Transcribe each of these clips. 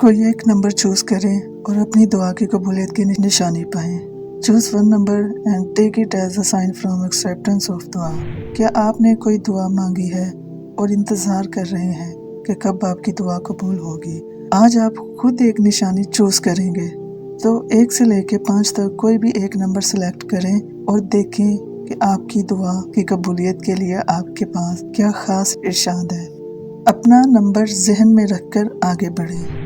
कोई एक number choose करें और अपनी दुआ की कबूलियत की निशानी पाएं। Choose one number and take it as a sign from acceptance of दुआ। क्या आपने कोई दुआ मांगी है और इंतज़ार कर रहे हैं कि कब आपकी दुआ कबूल होगी? आज आप खुद एक निशानी चूज़ करेंगे, तो 1 से लेकर 5 तक कोई भी एक नंबर सेलेक्ट करें और देखें कि आपकी दुआ की कबूलियत के लिए आपके पास क्या ख़ास इरशाद है। अपना नंबर ज़हन में रखकर आगे बढ़ें।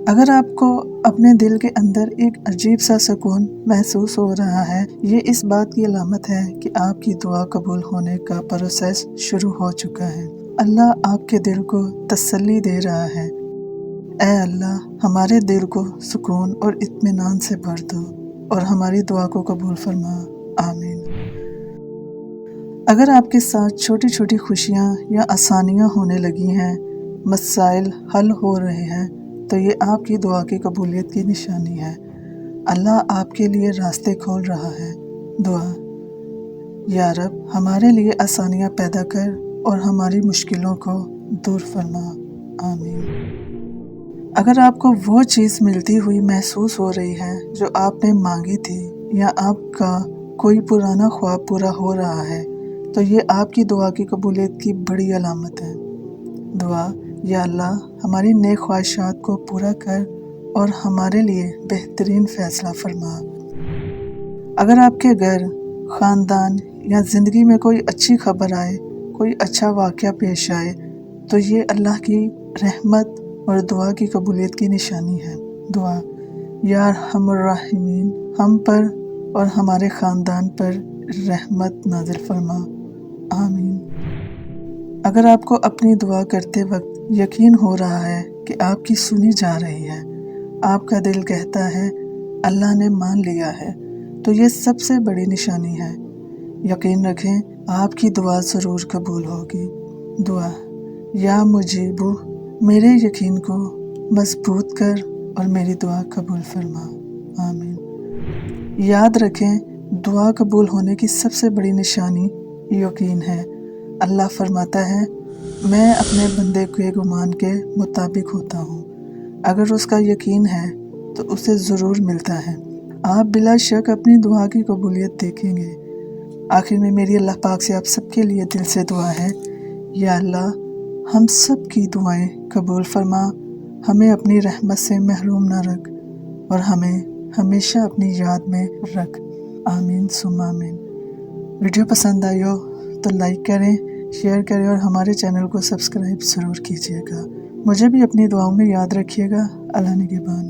अगर आपको अपने दिल के अंदर एक अजीब सा सुकून महसूस हो रहा है, ये इस बात की अलामत है कि आपकी दुआ कबूल होने का प्रोसेस शुरू हो चुका है। अल्लाह आपके दिल को तसल्ली दे रहा है। ऐ अल्लाह, हमारे दिल को सुकून और इत्मीनान से भर दो और हमारी दुआ को कबूल फरमा। आमीन। अगर आपके साथ छोटी छोटी खुशियाँ या आसानियाँ होने लगी हैं, मसाइल हल हो रहे हैं, तो ये आपकी दुआ की कबूलियत की निशानी है। अल्लाह आपके लिए रास्ते खोल रहा है। दुआ: या रब, हमारे लिए आसानियाँ पैदा कर और हमारी मुश्किलों को दूर फरमा। आमीन। अगर आपको वो चीज़ मिलती हुई महसूस हो रही है जो आपने मांगी थी, या आपका कोई पुराना ख्वाब पूरा हो रहा है, तो ये आपकी दुआ की कबूलियत की बड़ी अलामत है। दुआ: या अल्लाह, हमारी नेक ख्वाहिशात को पूरा कर और हमारे लिए बेहतरीन फ़ैसला फरमा। अगर आपके घर, ख़ानदान या ज़िंदगी में कोई अच्छी खबर आए, कोई अच्छा वाक़या पेश आए, तो ये अल्लाह की रहमत और दुआ की कबूलियत की निशानी है। दुआ: या अरहमुर राहिमीन, हम पर और हमारे ख़ानदान पर रहमत नाज़िल फरमा। आमीन। अगर आपको अपनी दुआ करते वक्त यकीन हो रहा है कि आपकी सुनी जा रही है, आपका दिल कहता है अल्लाह ने मान लिया है, तो ये सबसे बड़ी निशानी है। यकीन रखें, आपकी दुआ ज़रूर कबूल होगी। दुआ: या मुजीबू, मेरे यकीन को मजबूत कर और मेरी दुआ कबूल फरमा। आमीन। याद रखें, दुआ कबूल होने की सबसे बड़ी निशानी यकीन है। अल्लाह फरमाता है, मैं अपने बंदे के गुमान के मुताबिक होता हूँ। अगर उसका यकीन है तो उसे ज़रूर मिलता है। आप बिला शक अपनी दुआ की कबूलियत देखेंगे। आखिर में मेरी अल्लाह पाक से आप सबके लिए दिल से दुआ है, या अल्लाह, हम सब की दुआएं कबूल फरमा, हमें अपनी रहमत से महरूम न रख और हमें हमेशा अपनी याद में रख। आमीन सुम्मा आमीन। वीडियो पसंद आई हो तो लाइक करें, शेयर करें और हमारे चैनल को सब्सक्राइब ज़रूर कीजिएगा। मुझे भी अपनी दुआओं में याद रखिएगा। अल्लाह निगहबान।